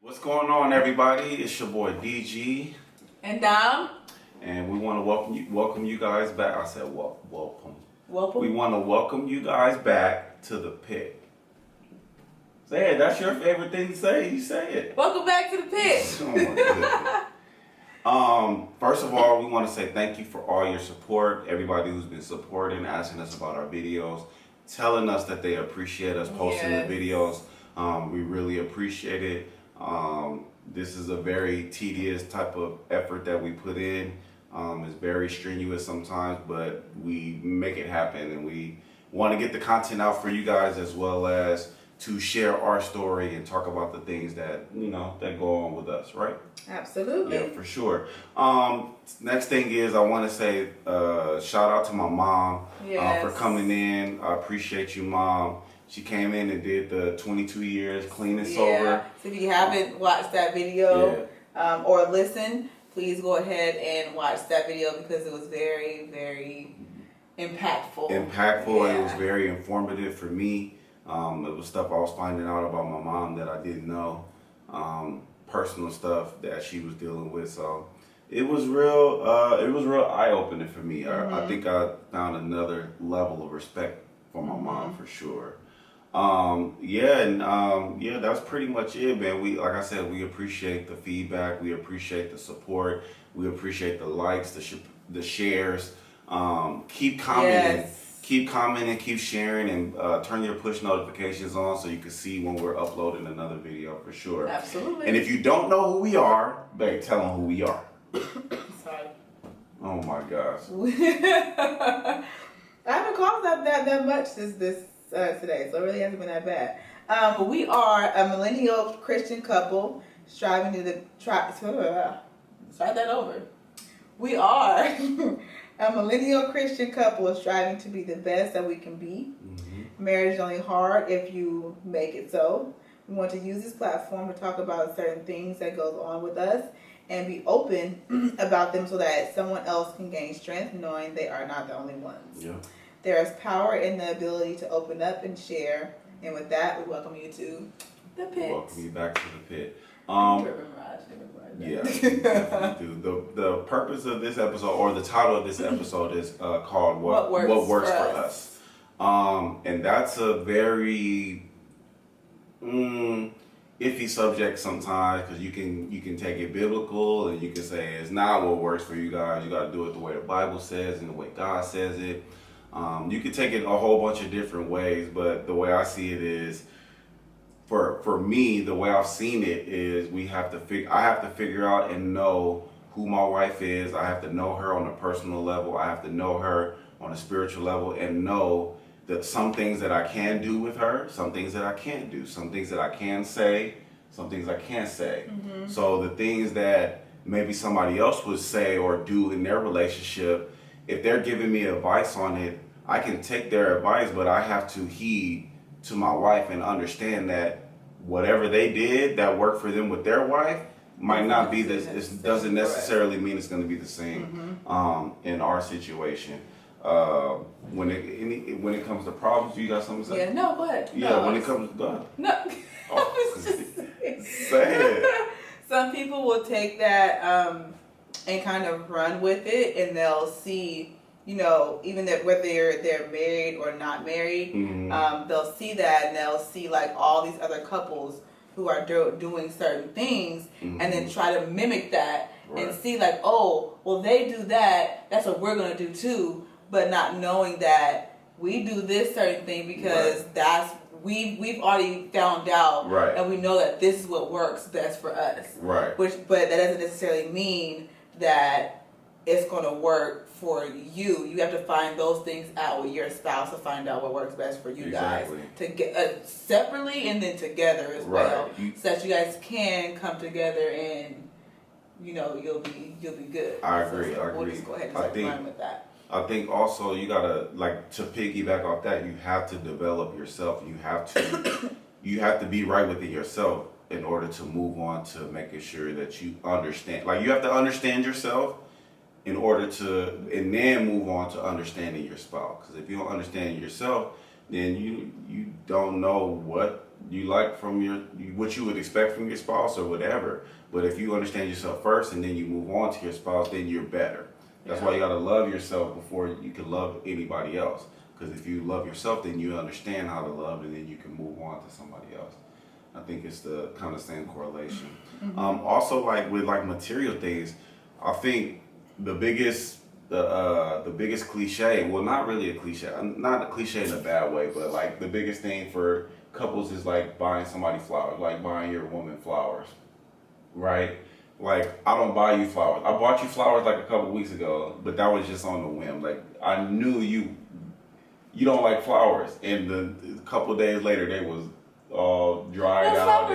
What's going on, everybody? It's your boy DG and Dom, and we want to welcome you guys back. I said welcome. Welcome. We want to welcome you guys back to the pit. Say it. That's your favorite thing to say. You say it. Welcome back to the pit. Oh my goodness. First of all, we want to say thank you for all your support. Everybody who's been supporting, asking us about our videos, telling us that they appreciate us posting the videos. We really appreciate it. This is a very tedious type of effort that we put in. It's very strenuous sometimes, but we make it happen, and we want to get the content out for you guys, as well as to share our story and talk about the things that that go on with us, right? Absolutely. Yeah, for sure. Next thing is, I want to say shout out to my mom for coming in. I appreciate you, Mom. She came in and did the 22 years clean and sober. So if you haven't watched that video or listened, please go ahead and watch that video because it was very, very impactful. It was very informative for me. It was stuff I was finding out about my mom that I didn't know. Personal stuff that she was dealing with. So it was real eye-opening for me. I think I found another level of respect for my mom for sure. That's pretty much it, man. Like I said, we appreciate the feedback, we appreciate the support, we appreciate the likes, the shares. Keep commenting, keep sharing, and turn your push notifications on so you can see when we're uploading another video for sure. Absolutely. And if you don't know who we are, babe, tell them who we are. Sorry. Oh my gosh. I haven't called that much this today, so it really hasn't been that bad. We are a millennial Christian couple striving to start that over. We are a millennial Christian couple striving to be the best that we can be. Marriage is only hard if you make it so. We want to use this platform to talk about certain things that goes on with us and be open about them so that someone else can gain strength knowing they are not the only ones. Yeah. There is power in the ability to open up and share. And with that, we welcome you to the pit. Welcome you back to the pit. Yeah, we definitely do. The purpose of this episode, or the title of this episode, is called What Works for Us. And that's a very iffy subject sometimes, because you can take it biblical and you can say it's not what works for you guys. You got to do it the way the Bible says and the way God says it. You can take it a whole bunch of different ways, but the way I see it is, for me, the way I've seen it is I have to figure out and know who my wife is. I have to know her on a personal level. I have to know her on a spiritual level, and know that some things that I can do with her, some things that I can't do, some things that I can say, some things I can't say. So the things that maybe somebody else would say or do in their relationship, if they're giving me advice on it, I can take their advice, but I have to heed to my wife and understand that whatever they did that worked for them with their wife might not be this. It doesn't necessarily mean it's going to be the same in our situation. When it comes to problems, you got something to say? Yeah, no, what? Yeah, no, when it comes to God. No. Oh, say it. Some people will take that and kind of run with it, and they'll see, even that whether they're married or not married, they'll see that, and they'll see like all these other couples who are doing certain things, and then try to mimic that and see like, oh, well, they do that, that's what we're gonna do too, but not knowing that we do this certain thing because that's we've already found out, and we know that this is what works best for us. But that doesn't necessarily mean that it's going to work for you. You have to find those things out with your spouse to find out what works best for you guys. To get separately and then together as well, so that you guys can come together and you'll be good. I agree. We'll just go ahead and run with that. I think also you gotta, like, to piggyback off that, you have to develop yourself. You have to be right within yourself in order to move on to making sure that you understand. Like, you have to understand yourself in order to, and then move on to understanding your spouse. Because if you don't understand yourself, then you don't know what you like from what you would expect from your spouse or whatever. But if you understand yourself first and then you move on to your spouse, then you're better. That's why you got to love yourself before you can love anybody else. Because if you love yourself, then you understand how to love, and then you can move on to somebody else. I think it's the kind of same correlation. Also, like with like material things, I think the biggest cliche, well, not really a cliche, not a cliche in a bad way, but like the biggest thing for couples is like buying somebody flowers, like buying your woman flowers, right? Like, I don't buy you flowers. I bought you flowers like a couple weeks ago, but that was just on the whim. Like, I knew you don't like flowers, and a couple of days later they was all dried out.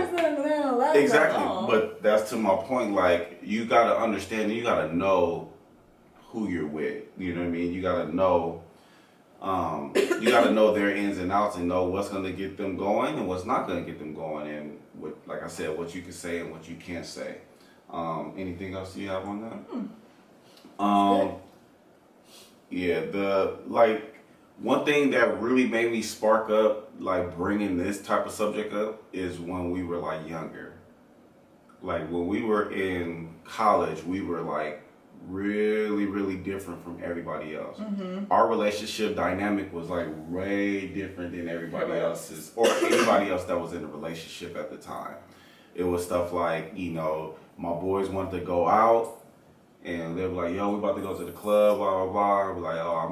Exactly, but that's to my point. Like, you gotta understand, you gotta know who you're with. You know what I mean? You gotta know their ins and outs and know what's gonna get them going and what's not gonna get them going, and what, like I said, what you can say and what you can't say. Anything else you have on that? Yeah, one thing that really made me spark up, like bringing this type of subject up, is when we were like younger. Like when we were in college, we were like really, really different from everybody else. Our relationship dynamic was like way different than everybody else's, or anybody else that was in a relationship at the time. It was stuff like, you know, my boys wanted to go out, and they were like, yo, we about to go to the club, blah, blah, blah. We're like, oh, I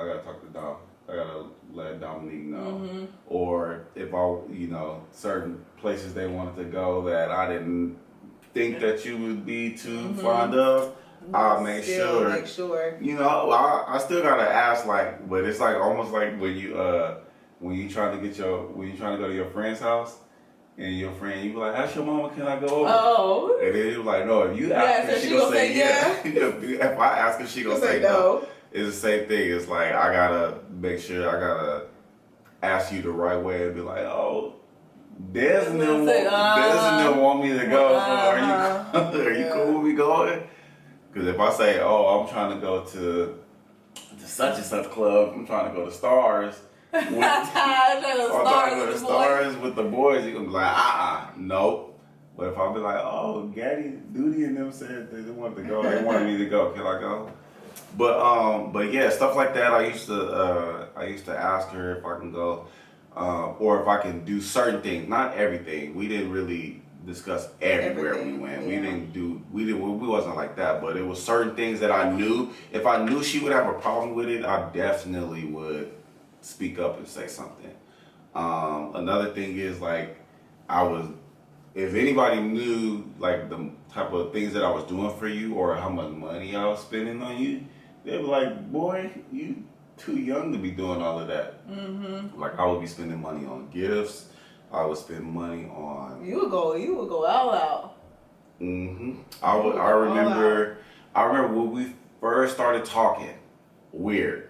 gotta talk to Dom. I gotta let Dominique know. Or if certain places they wanted to go that I didn't think that you would be too fond of, I'll make sure. You know, I still gotta ask, like, but it's like almost like when you trying to go to your friend's house. And your friend, you be like, ask your mama, can I go over? Oh. And then you be like, no, if you ask her, she gonna say yeah. If I ask her, she gonna say no. It's the same thing. It's like, I gotta make sure, I gotta ask you the right way and be like, oh, Des and them want me to go. So are you cool with me going? Because if I say, oh, I'm trying to go to such and such club, I'm trying to go to Stars. I'm trying to go to Stars with the boys, you're gonna be like, nope. But if I be like, oh, Gaddy, Duty and them said they wanted to go, they wanted me to go, can I go? But yeah, stuff like that. I used to ask her if I can go, or if I can do certain things, not everything. We didn't really discuss everywhere we went. Yeah. We wasn't like that, but it was certain things that I knew. If I knew she would have a problem with it, I definitely would speak up and say something. Another thing is, like, if anybody knew like the type of things that I was doing for you or how much money I was spending on you, they'd be like, boy, you too young to be doing all of that. Like, I would be spending money on gifts. I would spend money on. You would go out. I remember when we first started talking. Weird.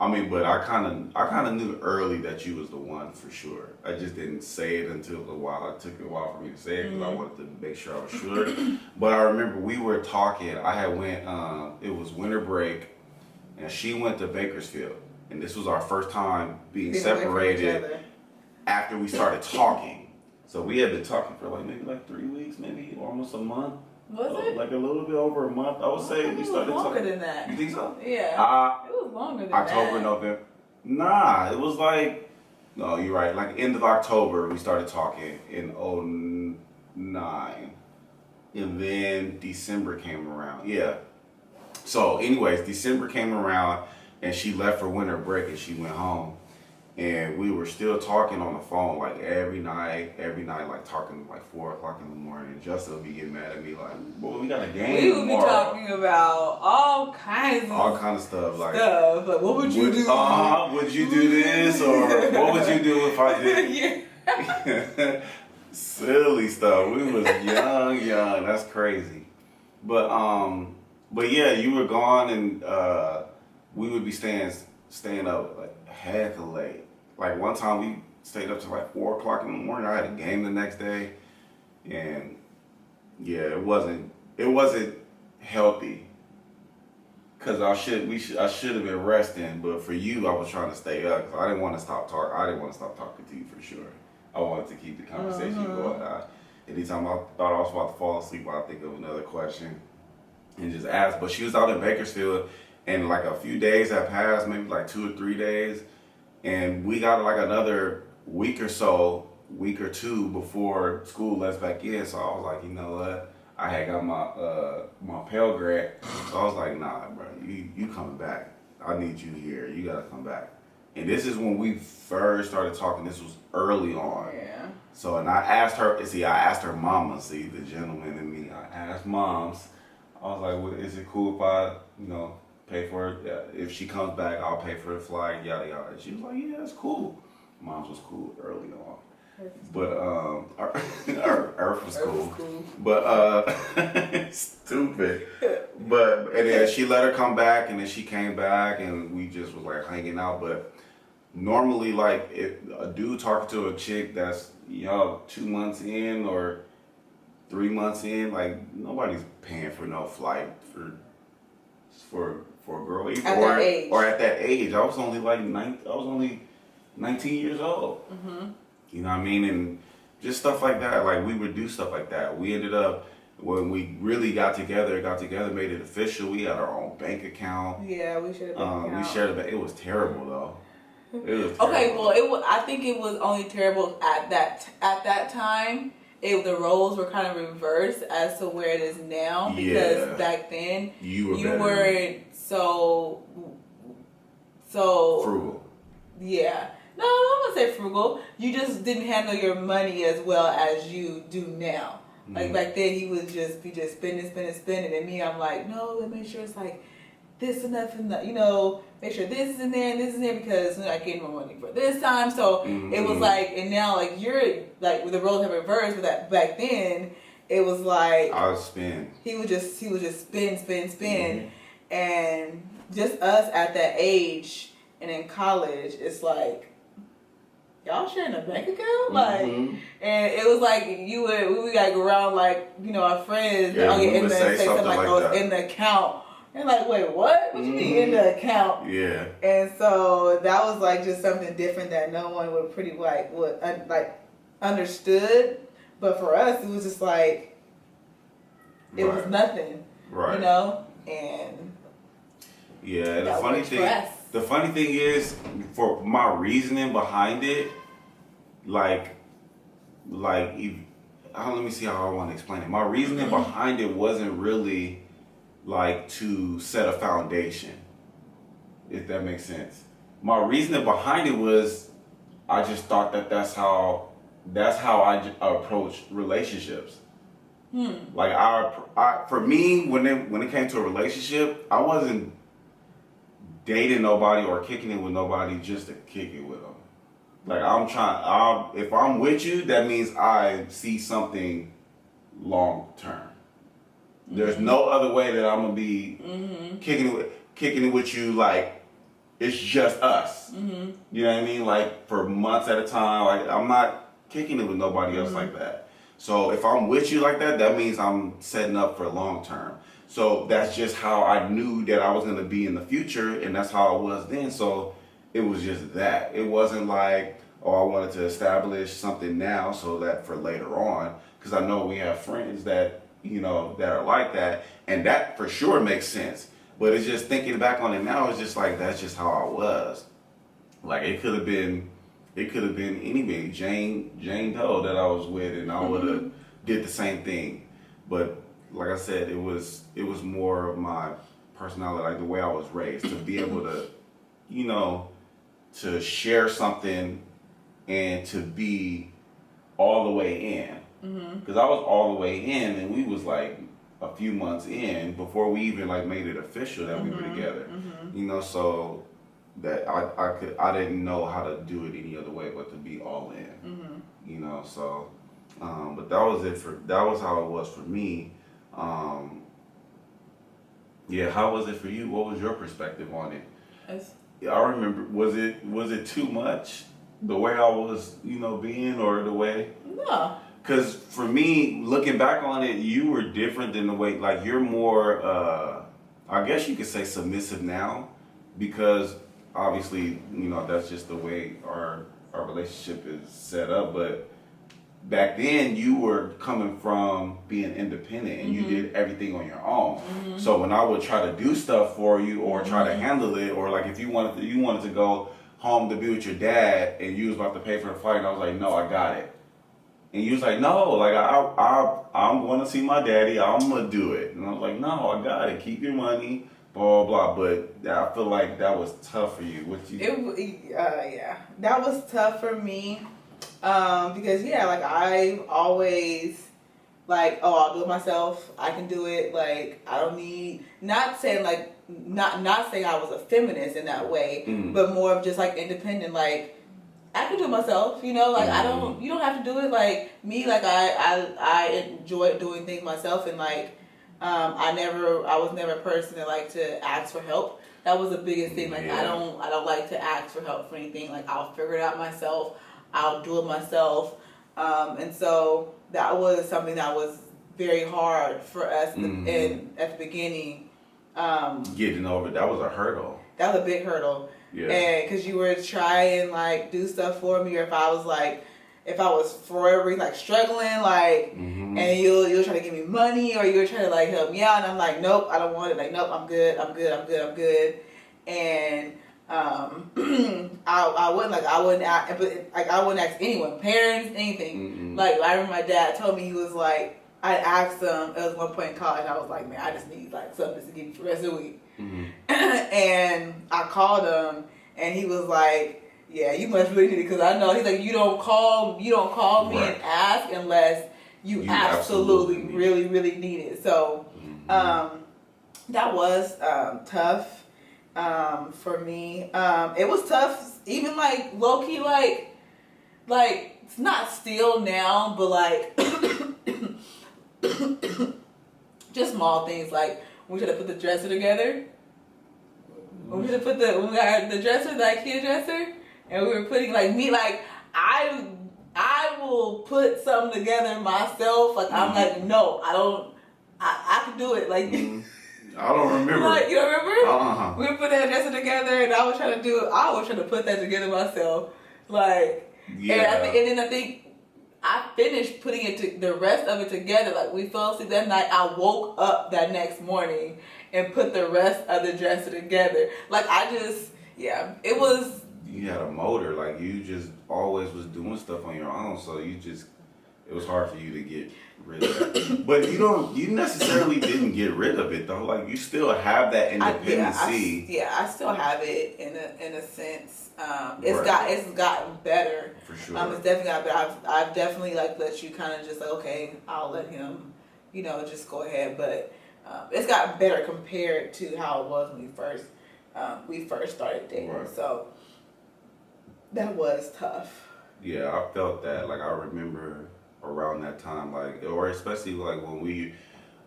I mean, but I kind of knew early that you was the one for sure. I just didn't say it until a while. It took a while for me to say it because I wanted to make sure I was sure. But I remember we were talking. I had went. It was winter break, and she went to Bakersfield, and this was our first time being separated after we started talking. So we had been talking for maybe 3 weeks, maybe almost a month. Was it? Like a little bit over a month. I would say we started talking. Longer than that. You think so? Yeah. It was longer than October, November. Nah, it was no, you're right. Like end of October, we started talking in 2009. And then December came around. Yeah. So anyways, December came around and she left for winter break and she went home. And we were still talking on the phone every night, talking 4 o'clock in the morning. Justin would be getting mad at me boy, we got a game. We would be talking about all kinds of stuff. Like, what would you do? Would you do this? Or what would you do if I did? Silly stuff. We was young. That's crazy. But yeah, you were gone and we would be staying up heck of late. Like one time we stayed up till 4 o'clock in the morning. I had a game the next day, and yeah, it wasn't healthy. Cause I should have been resting, but for you, I was trying to stay up. Cause I didn't want to stop talking. I didn't want to stop talking to you for sure. I wanted to keep the conversation going. Anytime I thought I was about to fall asleep, I'd think of another question and just ask. But she was out in Bakersfield, and like a few days had passed, maybe like 2 or 3 days, and we got like another week or two before school lets back in. So I was like, you know what? I had got my Pell Grant, so I was like, nah, bro, you coming back. I need you here. You gotta come back. And this is when we first started talking. This was early on. Yeah. So, and I asked her mama, the gentleman in me, I asked moms, I was like, well, is it cool if I, pay for it? Yeah, if she comes back, I'll pay for the flight, yada, yada. And she was like, yeah, it's cool. Moms was cool early on. But, Earth was cool. But, stupid. But, and then she let her come back, and then she came back, and we just was like hanging out. But normally, like, if a dude talking to a chick that's, 2 months in or 3 months in, like, nobody's paying for no flight for a girl. At that age. Or at that age. I was only like 19 years old. Mm-hmm. You know what I mean? And just stuff like that. Like, we would do stuff like that. We ended up, when we really got together, made it official. We had our own bank account. Yeah, we shared a bank account. We shared a bank. It was terrible, though. It was terrible. Okay, well, I think it was only terrible at that time. The roles were kind of reversed as to where it is now, because back then you weren't so frugal. Yeah. No, I wouldn't say frugal. You just didn't handle your money as well as you do now. Mm-hmm. Like back then, he would just be spending, and me, I'm like, no, let me make sure it's like this enough, and make sure this is in there and this is in there, because I get more money for this time. So it was like, and now like you're like, with the roles have reversed, but that back then it was like I would spend. He would just spend, and just us at that age and in college, it's like, y'all sharing a bank account? Like, and it was like, we would like go around like, our friends, and say something like those in the account. And like, wait, what? What you mean in the account? Yeah. And so that was like just something different that no one would understood. But for us, it was just like, it was nothing. Right. And yeah, the funny thing is, for my reasoning behind it, let me see how I want to explain it. My reasoning behind it wasn't really like to set a foundation, if that makes sense. My reasoning behind it was, I just thought that's how I approach relationships. Like for me, when it came to a relationship, I wasn't dating nobody or kicking it with nobody just to kick it with them. Like, if I'm with you, that means I see something long term. There's no other way that I'm gonna be kicking it with you. Like, it's just us. You know what I mean? Like, for months at a time. Like, I'm not kicking it with nobody else like that. So if I'm with you like that, that means I'm setting up for long term. So that's just how I knew that I was gonna be in the future, and that's how I was then. So it was just that. It wasn't like, oh, I wanted to establish something now so that for later on, because I know we have friends that that are like that, and that for sure makes sense. But it's just, thinking back on it now, it's just like, that's just how I was. Like, it could have been anybody, Jane Doe that I was with, and I would have did the same thing. But like I said, it was more of my personality, like the way I was raised, to be able to, to share something and to be all the way in. Because I was all the way in, and we was like a few months in before we even like made it official that we were together. So that I didn't know how to do it any other way but to be all in. So but that was how it was for me. How was it for you? What was your perspective on it? I remember, was it too much, the way I was, being, or the way? No. Because for me, looking back on it, you were different than the way, like, you're more, I guess you could say submissive now, because obviously, that's just the way our our relationship is set up. But back then, you were coming from being independent and you did everything on your own. So when I would try to do stuff for you or try to handle it, or like if you wanted to go home to be with your dad and you was about to pay for the flight, and I was like, no, I got it. And you was like, no, like I'm going to see my daddy. I'm gonna do it. And I was like, no, I got it. Keep your money, blah blah. But I feel like that was tough for you. Yeah, that was tough for me because like I've always like, oh, I'll do it myself. I can do it. Like I don't need. Not saying like not saying I was a feminist in that way, but more of just like independent, like. I can do it myself, you know, like you don't have to do it like me, like I enjoy doing things myself, and like I was never a person that liked to ask for help. That was the biggest thing, like I don't like to ask for help for anything, like I'll figure it out myself, I'll do it myself, and so that was something that was very hard for us at the beginning. Getting over that was a hurdle. That was a big hurdle. Yeah. And because you were trying like do stuff for me, or if I was forever like struggling, like, and you'll try to give me money, or you're trying to like help me out, and I'm like, nope, I don't want it. Like, nope, I'm good. And I wouldn't ask anyone, parents, anything. Like I remember my dad told me, he was like, I asked him. It was one point in college. I was like, man, I just need like something to give you for the rest of the week. And I called him, and he was like, "Yeah, you must really need it, because I know." He's like, "You don't call me and ask unless you absolutely really need it." So that was tough for me. It was tough, even like low key, like it's not still now, but like just small things like we should have put the dresser together. We got the dresser, the IKEA dresser, and we were putting like me, like I will put something together myself. Like I'm like, no, I can do it. Like I don't remember. Like you don't remember? We put that dresser together, and I was trying to put that together myself. Like and then I think I finished putting the rest of it together. Like we fell asleep that night. I woke up that next morning and put the rest of the dresser together. Like it was. You had a motor, like you just always was doing stuff on your own, so it was hard for you to get rid of it. But you necessarily didn't get rid of it though. Like you still have that independency. I still have it in a sense. It's gotten better. For sure. It's definitely gotten better. I've definitely like let you kind of just like, okay, I'll let him, just go ahead. But it's gotten better compared to how it was when we first started dating. Right. So that was tough. Yeah, I felt that. Like I remember around that time, like, or especially like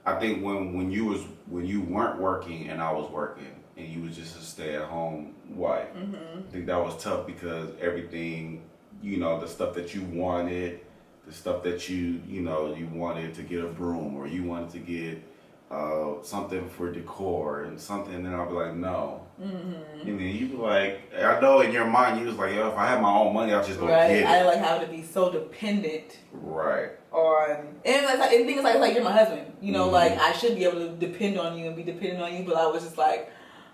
I think when you weren't working and I was working and you was just a stay-at-home wife. I think that was tough because everything, the stuff that you wanted, the stuff that you wanted to get a broom, or you wanted to get something for decor and something, and then I'll be like, no. And then you be like, I know in your mind you was like, yo, if I had my own money, I'll just go get it. I like having to be so dependent. Right. And things like you're my husband. Like I should be able to depend on you and be dependent on you, but I was just like,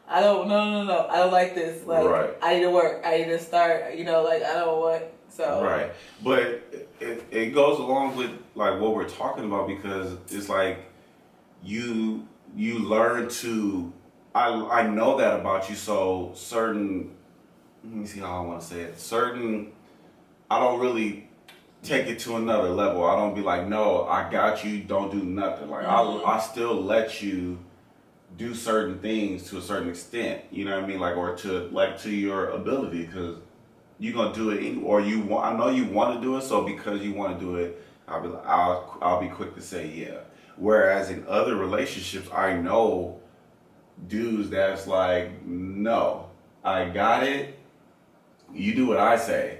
I don't, no, I don't like this. Like I need to work. I need to start. Like I don't want. So. Right. But it goes along with like what we're talking about, because it's like you learn to. I know that about you. So certain. Let me see how I want to say it. Certain. I don't really take it to another level. I don't be like, no, I got you. Don't do nothing. Like I still let you do certain things to a certain extent. You know what I mean? Like, or to your ability, because you're gonna do it, I know you want to do it. So because you want to do it, I'll be quick to say yeah. Whereas in other relationships, I know dudes that's like, no, I got it. You do what I say.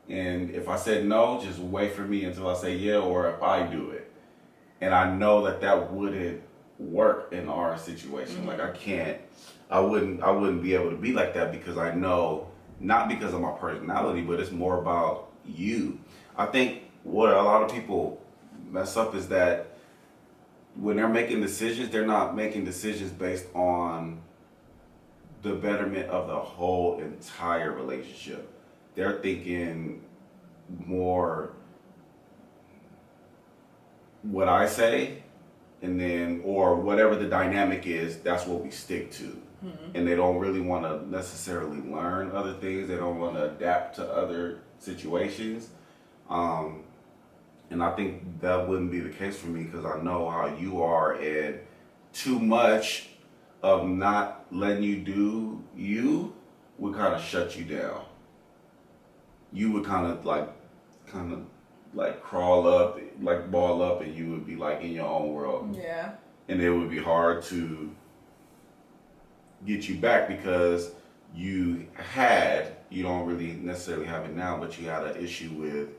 And if I said no, just wait for me until I say yeah, or if I do it. And I know that wouldn't work in our situation. Like I wouldn't be able to be like that, because I know not because of my personality, but it's more about you. I think what a lot of people mess up is that when they're making decisions, they're not making decisions based on the betterment of the whole entire relationship. They're thinking more what I say, and then, or whatever the dynamic is, that's what we stick to. And they don't really want to necessarily learn other things. They don't want to adapt to other situations. And I think that wouldn't be the case for me, because I know how you are, and too much of not letting you do you would kind of shut you down. You would kind of like crawl up, like ball up, and you would be like in your own world. Yeah. And it would be hard to get you back, because you don't really necessarily have it now, but you had an issue with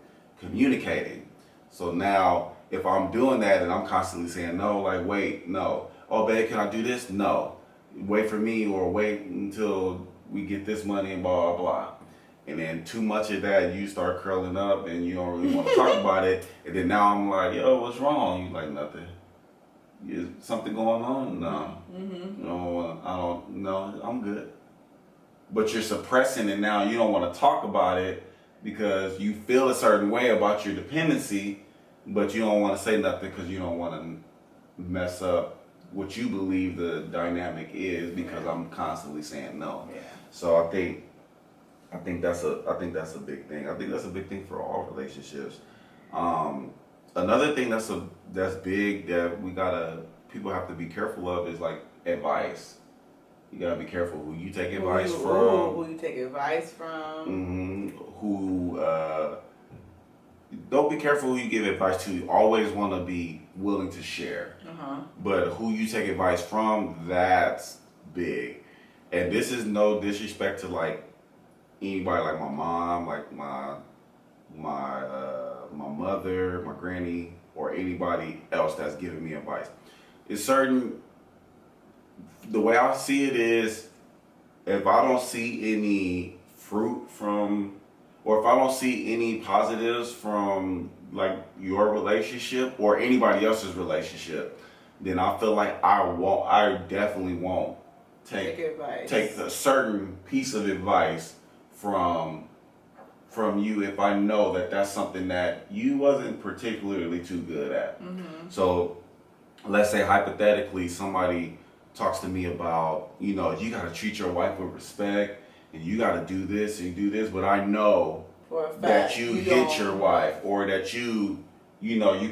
communicating. So now if I'm doing that and I'm constantly saying no, like, wait, no. Oh, babe, can I do this? No. Wait for me, or wait until we get this money, and blah, blah, blah. And then too much of that, you start curling up and you don't really want to talk about it. And then now I'm like, yo, what's wrong? You like, nothing. Is something going on? No. No, I don't, no, I'm good. But you're suppressing it now. You don't want to talk about it because you feel a certain way about your dependency, but you don't want to say nothing because you don't want to mess up what you believe the dynamic is, because I'm constantly saying no. Yeah. So I think that's a big thing. I think that's a big thing for all relationships. Another thing that's big that people have to be careful of is like advice. You gotta be careful who you take advice from. Who you take advice from. Don't be careful who you give advice to. You always want to be willing to share. But who you take advice from, that's big. And this is no disrespect to like anybody, like my mom, like my mother, my granny, or anybody else that's giving me advice. It's certain. The way I see it is, if I don't see any fruit from, or if I don't see any positives from like your relationship or anybody else's relationship, then I feel like I definitely won't take a certain piece of advice from you if I know that that's something that you wasn't particularly too good at. So let's say hypothetically somebody talks to me about, you got to treat your wife with respect and you got to do this and do this, but I know for a fact that you hit your wife, or that you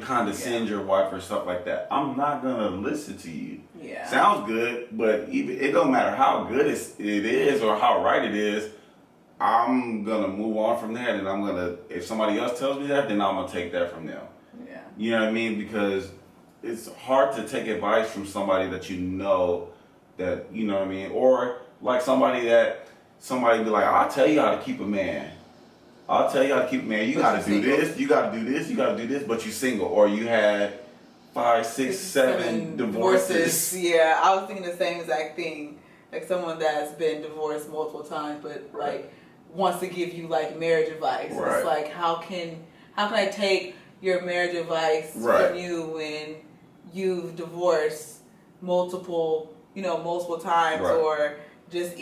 condescend your wife or stuff like that. I'm not gonna listen to you. Yeah. Sounds good, but even it don't matter how good it is or how right it is. I'm gonna move on from that, and if somebody else tells me that, then I'm gonna take that from them. Yeah. You know what I mean? Because it's hard to take advice from somebody that you know that, you know what I mean? Or like somebody be like, I'll tell you how to keep a man. I'll tell you how to keep a man. You gotta do this, you gotta do this, you gotta do this, but you single, or you had 5, 6, 7 divorces. Yeah, I was thinking the same exact thing. Like someone that's been divorced multiple times, but like wants to give you like marriage advice. Right. It's like, how can I take your marriage advice from you when you've divorced multiple times, right. or just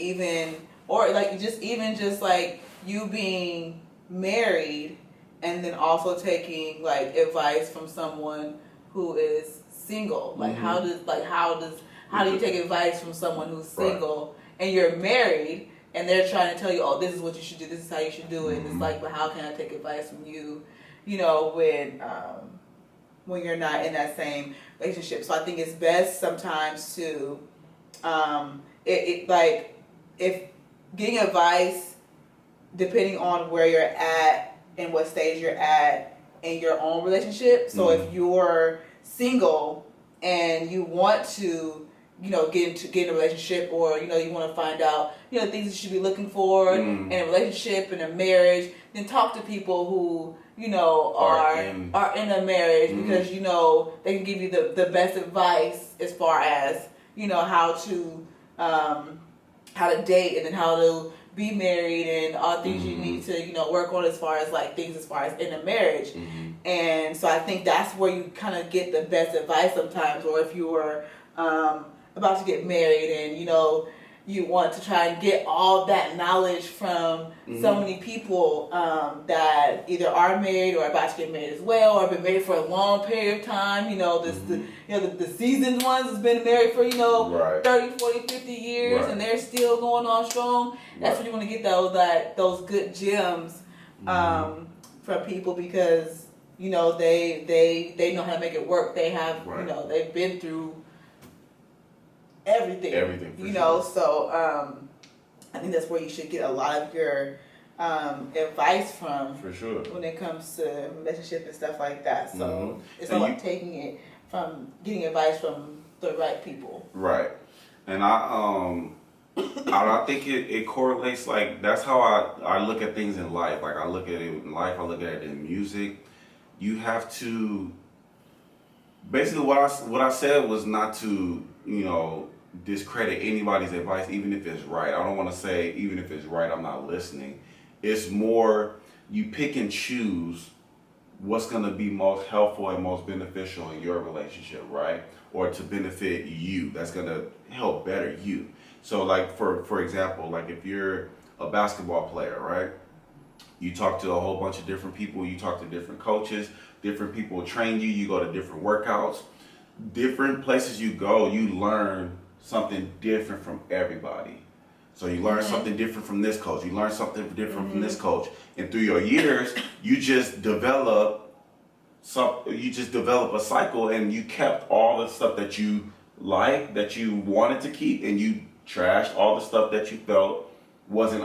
like you being married and then also taking like advice from someone who is single. Like how do you take advice from someone who's single and you're married and they're trying to tell you, oh, this is what you should do, this is how you should do it. And it's like, but how can I take advice from you, when you're not in that same relationship? So I think it's best sometimes to, if getting advice, depending on where you're at and what stage you're at in your own relationship. So if you're single and you want to, get in a relationship, or, you want to find out, things you should be looking for in a relationship, in a marriage, then talk to people who, are in a marriage, because, they can give you the best advice as far as, how to date, and then how to be married and all things you need to, work on as far as in a marriage. And so I think that's where you kind of get the best advice sometimes. Or if you were about to get married and, you want to try and get all that knowledge from so many people that either are married or about to get married as well, or been married for a long period of time. The seasoned ones has been married for 30, 40, 50 years, and they're still going on strong. That's when you want to get those good gems from people, because they know how to make it work. They have they've been through everything so I think that's where you should get a lot of your advice from, for sure, when it comes to relationship and stuff like that. So it's all like getting advice from the right people, right? And I think it correlates. Like, that's how I look at things in life. Like, I look at it in life, I look at it in music. You have to basically, what I said was not to discredit anybody's advice, even if it's right. I don't want to say even if it's right, I'm not listening. It's more you pick and choose what's going to be most helpful and most beneficial in your relationship, right? Or to benefit you. That's going to help better you. So, like, for example, like if you're a basketball player, right? You talk to a whole bunch of different people. You talk to different coaches. Different people train you. You go to different workouts. Different places you go, you learn something different from everybody. So you learn something different from this coach. You learn something different from this coach. And through your years, you just develop a cycle, and you kept all the stuff that you liked, that you wanted to keep, and you trashed all the stuff that you felt wasn't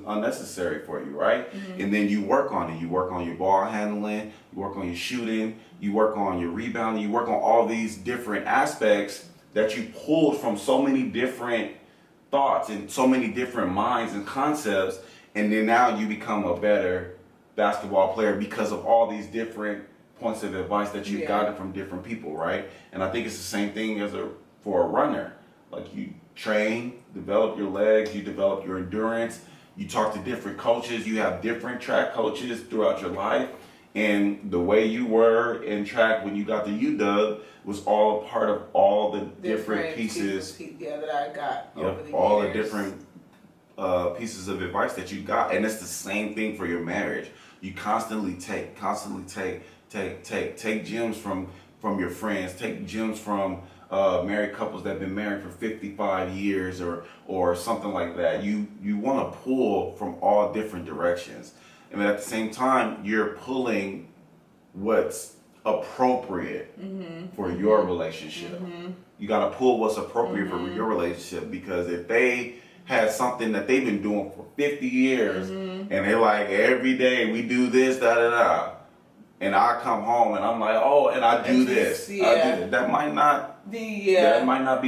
unnecessary for you, right? And then you work on it. You work on your ball handling, you work on your shooting, you work on your rebounding, you work on all these different aspects that you pulled from so many different thoughts and so many different minds and concepts, and then now you become a better basketball player because of all these different points of advice that you've gotten from different people, right? And I think it's the same thing for a runner. Like, you train, develop your legs, you develop your endurance, you talk to different coaches, you have different track coaches throughout your life, and the way you were in track when you got to UW was all part of all the different pieces that I got over the all years. The different pieces of advice that you got. And it's the same thing for your marriage. You constantly take gems from your friends, take gems from married couples that have been married for 55 years or something like that. You want to pull from all different directions. And at the same time, you're pulling what's appropriate for your relationship. You got to pull what's appropriate for your relationship, because if they had something that they've been doing for 50 years and they're like, every day we do this, and I come home and I'm like, oh, and I do this. I do this. That might not be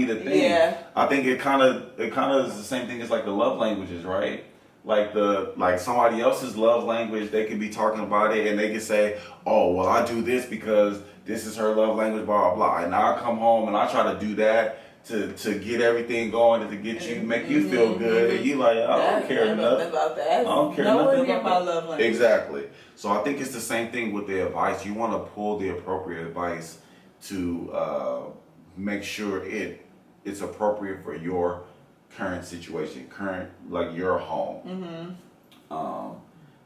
the thing. Yeah. I think it kind of is the same thing as like the love languages, right? Like somebody else's love language, they could be talking about it and they could say, oh, well, I do this because this is her love language, blah, blah, blah. And now I come home and I try to do that to get everything going and to get you, make you feel good. And you like, I don't care nothing about that. I don't care nothing about my love language. Exactly. So I think it's the same thing with the advice. You want to pull the appropriate advice to make sure it's appropriate for your current situation, like your home.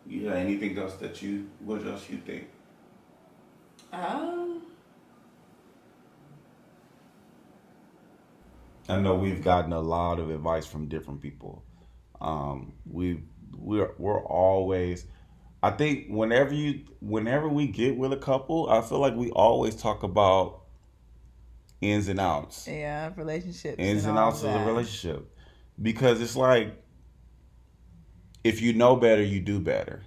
Anything else what else you think? I know we've gotten a lot of advice from different people. We're always, I think whenever we get with a couple, I feel like we always talk about ins and outs. Yeah, relationships. Ins and outs of the relationship. Because it's like, if you know better, you do better.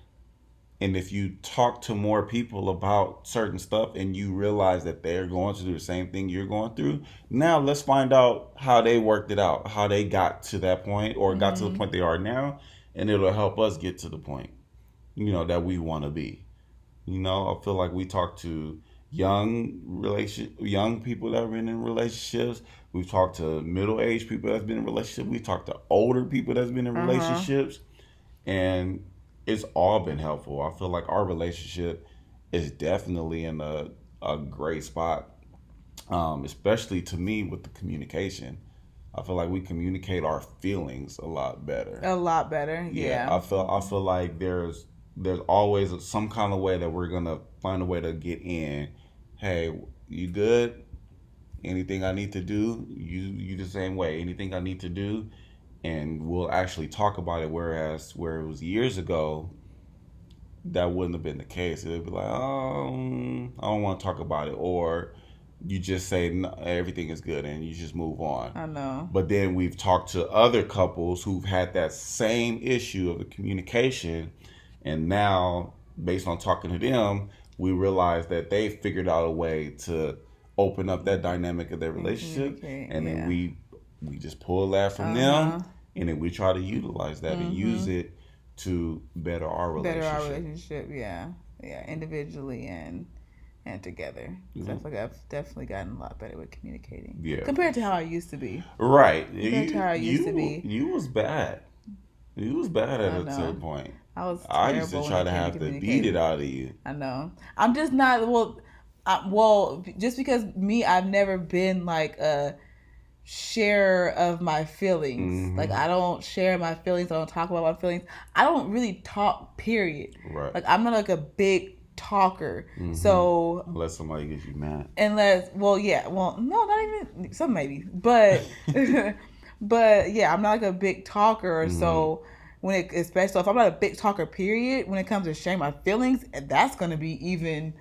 And if you talk to more people about certain stuff and you realize that they're going through the same thing you're going through, now let's find out how they worked it out, how they got to that point or got to the point they are now, and it'll help us get to the point, that we want to be. I feel like we talk to young people that have been in relationships. We've talked to middle-aged people that's been in relationships. We've talked to older people that's been in relationships, and it's all been helpful. I feel like our relationship is definitely in a great spot, especially to me with the communication. I feel like we communicate our feelings a lot better. A lot better, yeah. I feel like there's always some kind of way that we're gonna find a way to get in. Hey, you good? Anything I need to do? You the same way. Anything I need to do? And we'll actually talk about it. Whereas where it was years ago, that wouldn't have been the case. It'd be like, oh, I don't want to talk about it, or you just say no, everything is good and you just move on. I know. But then we've talked to other couples who've had that same issue of the communication, and now based on talking to them, we realize that they figured out a way to open up that dynamic of their relationship, and then we just pull that from them, and then we try to utilize that and use it to better our relationship. Yeah, individually and together. So I feel like I've definitely gotten a lot better with communicating. Yeah. Compared to how I used to be. Right. Compared to how I used to be. You was bad. You was bad at a certain point. I used to try to have to beat it out of you. I know. I'm just not, just because I've never been like a sharer of my feelings. Like, I don't share my feelings. I don't talk about my feelings. I don't really talk, period. Right. Like, I'm not like a big talker. So unless somebody gets you mad. No, not even some, maybe, but but yeah, I'm not like a big talker. So especially if I'm not a big talker, period, when it comes to sharing my feelings, that's gonna be even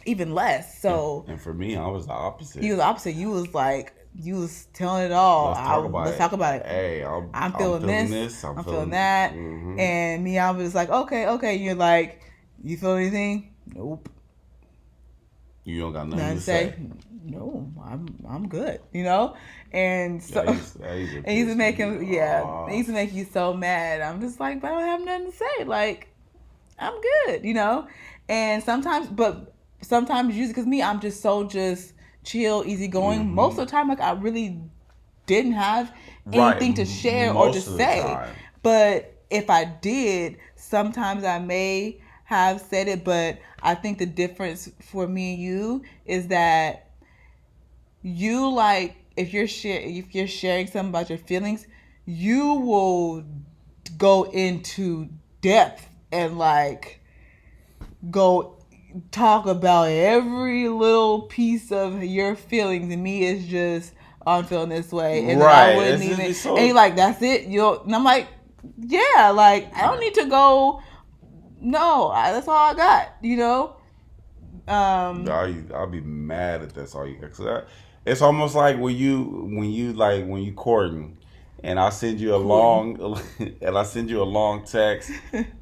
even less. So and for me, I was the opposite. You was the opposite. You was like, you was telling it all. Let's talk about it. Hey, I'm feeling this. I'm feeling that. And me, I was like, okay. You're like, you feel anything? Nope. You don't got nothing to say. No, I'm good. And so it used to make him. Yeah, it used to make you so mad. I'm just like, but I don't have nothing to say. Like, I'm good. And sometimes usually because I'm just so chill, easygoing. Most of the time, like, I really didn't have anything to share or to say. But if I did, sometimes I may have said it. But I think the difference for me and you is that you, like, if you're sharing something about your feelings, you will go into depth and like go talk about every little piece of your feelings, and me is just, I'm feeling this way, and right. I wouldn't even. And you're like, that's it. And I'm like, yeah, like, I don't need to go. No, that's all I got. I'll be mad if that's all you got. It's almost like when you courting, and I send you a long text.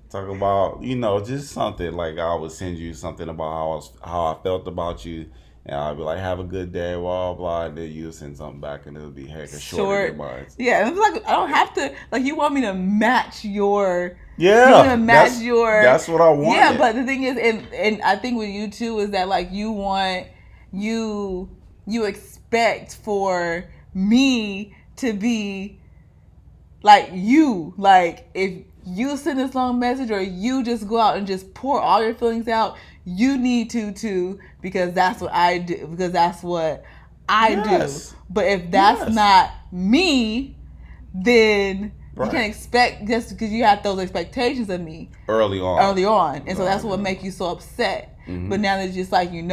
Talk about, just something, like I would send you something about how I felt about you, and I'd be like, have a good day, blah, blah, and then you'll send something back, and it'll be shorter than mine. Yeah, it's like, I don't have to, like, you want me to match your... Yeah, that's what I want. Yeah, but the thing is, and I think with you too, is that, like, you expect for me to be like you, like, if you send this long message or you just go out and just pour all your feelings out, you need to too, because that's what I do, because that's what I do. But if that's not me, then you can't expect, just because you have those expectations of me early on. And so that's what makes you so upset. But now that it's just like, me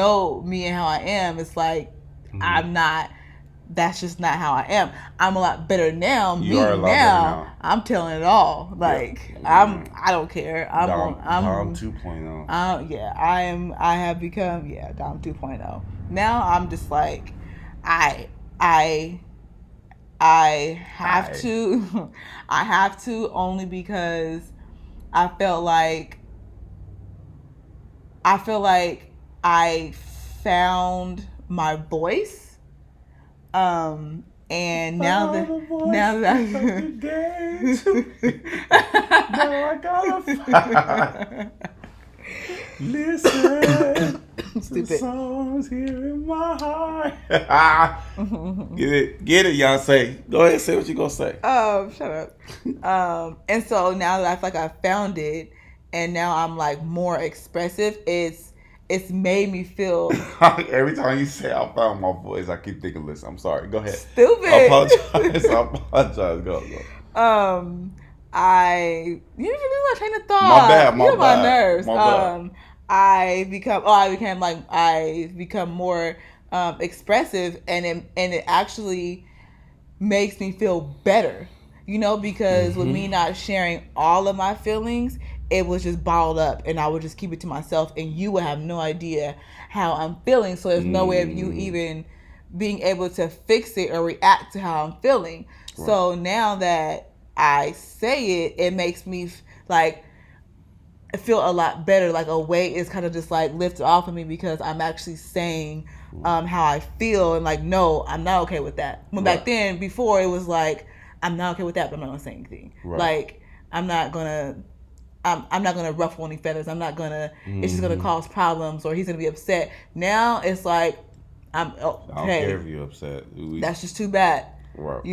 and how I am, it's like, that's just not how I am. I'm a lot better now. Better now. I'm telling it all. Like, I don't care. I'm Dom 2.0. I have become Dom 2.0. Now I'm just like, I have to only because I feel like I found my voice. And now that Listen. Stupid. Songs here in my heart. Get it, y'all. Say. Go ahead, say what you gonna say. Shut up. And so now that I feel like I found it, and now I'm like more expressive, it's made me feel Every time you say I found my voice, I keep thinking, listen, I'm sorry. Go ahead. stupid. I apologize. Go. You lose my train of thought. My bad. You're my nerves. My bad. I become more expressive, and it actually makes me feel better, because with me not sharing all of my feelings, it was just bottled up, and I would just keep it to myself, and you would have no idea how I'm feeling. So there's no way of you even being able to fix it or react to how I'm feeling. Right. So now that I say it, it makes me like I feel a lot better. Like a weight is kind of just like lifted off of me because I'm actually saying how I feel, and like, no, I'm not okay with that. When back then, before, it was like, I'm not okay with that, but I'm not gonna say anything. Right. Like I'm not gonna ruffle any feathers. I'm not gonna. It's just gonna cause problems, or he's gonna be upset. Now it's like I'm okay. I don't care if you're upset. That's just too bad. Right.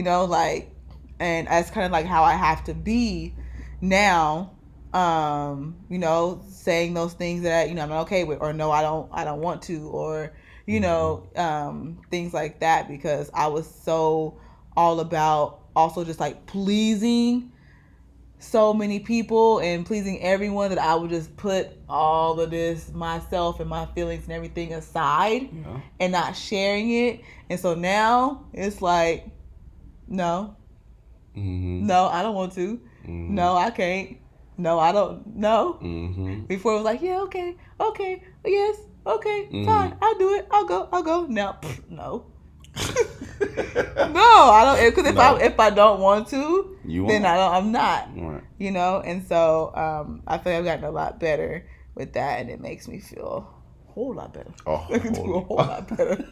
And that's kind of like how I have to be now. Saying those things that I'm not okay with, or no, I don't want to, or things like that, because I was so all about also just like pleasing so many people and pleasing everyone that I would just put all of this, myself and my feelings and everything aside and not sharing it. And so now it's like, no, I don't want to. No, I can't. No, I don't. No. Before it was like, yeah, okay, yes, okay, fine, I'll do it. I'll go. Now, no. No, I don't. Because if I don't want to, then I'm not. Right. And so I feel like I've gotten a lot better with that, and it makes me feel a whole lot better. I can do a whole lot better.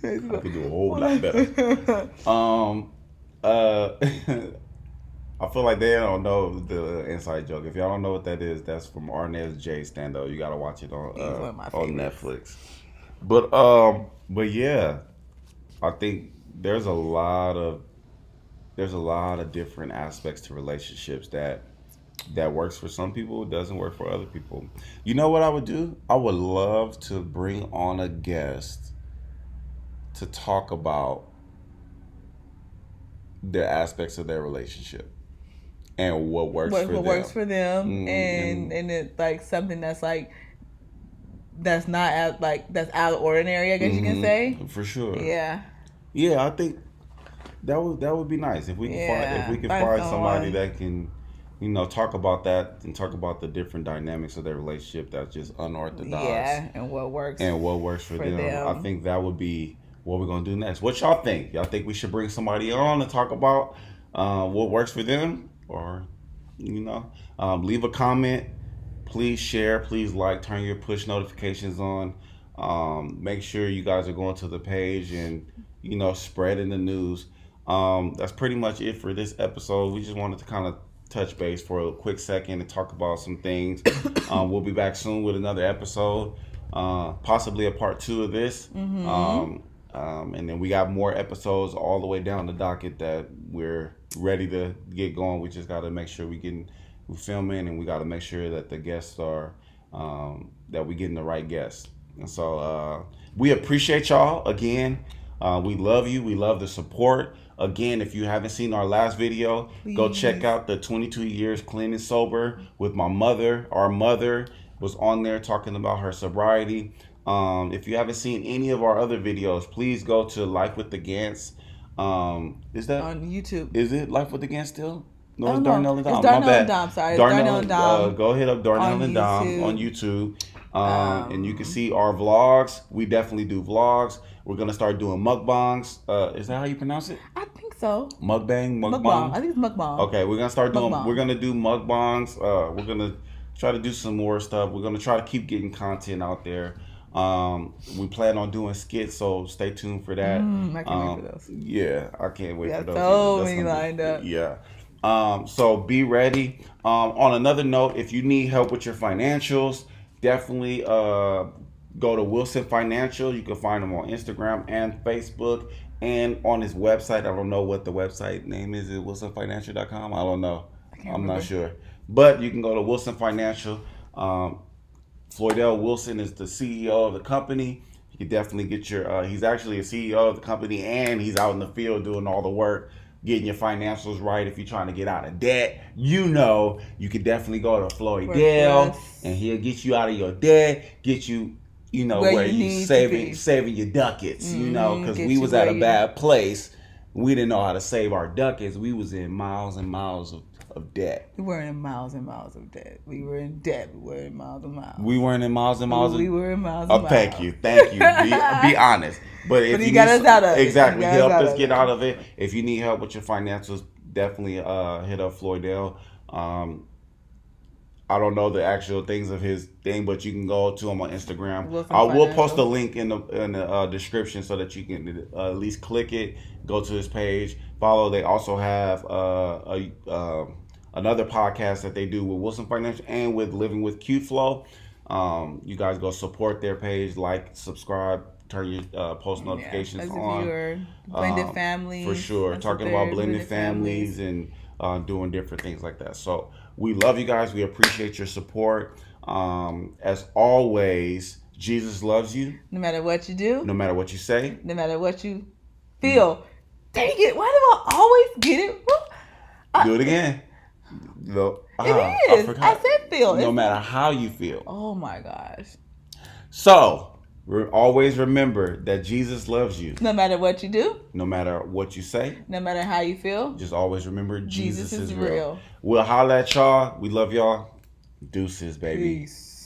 I can do a whole lot better. I feel like they don't know the inside joke. If y'all don't know what that is, that's from Arnell's J stand-up. You gotta watch it on Netflix. But yeah, I think there's a lot of different aspects to relationships that works for some people, doesn't work for other people. You know what I would do? I would love to bring on a guest to talk about the aspects of their relationship and what works for them, and it's like something that's like that's not that's out of the ordinary, I guess you can say. For sure. Yeah, I think that would be nice if we can find somebody that can talk about that and talk about the different dynamics of their relationship that's just unorthodox. Yeah, and what works for them. I think that would be what we're gonna do next. What y'all think? Y'all think we should bring somebody on to talk about what works for them? Or leave a comment, please share, please like, turn your push notifications on, make sure you guys are going to the page and spreading the news. That's pretty much it for this episode. We just wanted to kind of touch base for a quick second and talk about some things. We'll be back soon with another episode, possibly a part 2 of this. And then we got more episodes all the way down the docket that we're ready to get going. We just got to make sure we're filming, and we got to make sure that the guests are that we're getting the right guests. And so we appreciate y'all again. We love you. We love the support. Again, if you haven't seen our last video, go check out the 22 years clean and sober with my mother. Our mother was on there talking about her sobriety. If you haven't seen any of our other videos, please go to Lifewiththegants. Is that on YouTube? Is it Lifewiththegants still? No, it's Darnell and Dom. It's Darnell and Dom. Sorry, Darnell and Dom. Go hit up Darnell and Dom on YouTube. And you can see our vlogs. We definitely do vlogs. We're gonna start doing mukbangs. Is that how you pronounce it? I think so. Mukbang. I think it's mukbang. Okay, we're gonna start doing. We're gonna do mukbangs. We're gonna try to do some more stuff. We're gonna try to keep getting content out there. We plan on doing skits, so stay tuned for that. I can't wait for those. Yeah, I can't wait for those. So many lined up. Yeah. So be ready. On another note, if you need help with your financials, definitely go to Wilson Financial. You can find him on Instagram and Facebook and on his website. I don't know what the website name is. Is it wilsonfinancial.com? I don't know. I'm not sure. But you can go to Wilson Financial. Floydell Wilson is the CEO of the company. You can definitely get your, he's actually a CEO of the company and he's out in the field doing all the work, getting your financials right. If you're trying to get out of debt, you can definitely go to Floydell and he'll get you out of your debt, get you, where you saving your ducats, because we was at a bad place. We didn't know how to save our ducats. We was in miles and miles of debt. We weren't in miles and miles of debt. We were in debt. We were in miles and miles. We weren't in miles and miles. We were in miles and miles. Thank you. Be honest. But if you got us out of it. Exactly. He helped us get out of it. If you need help with your finances, definitely hit up Floydell. I don't know the actual things of his thing, but you can go to him on Instagram. I will post a link in the description so that you can at least click it, go to his page, follow. They also have another podcast that they do with Wilson Financial and with Living with Cute Flow. You guys go support their page, like, subscribe, turn your post notifications on. If you're blended families. For sure. Talking about blended families and doing different things like that. So we love you guys. We appreciate your support. As always, Jesus loves you. No matter what you do. No matter what you say. No matter what you feel. Dang it. Why do I always get it wrong? Do it again. It is. I said feel. No matter how you feel. Oh my gosh. So, always remember that Jesus loves you. No matter what you do. No matter what you say. No matter how you feel. Just always remember Jesus is real. real. We'll holler at y'all. We love y'all. Deuces, baby. Peace.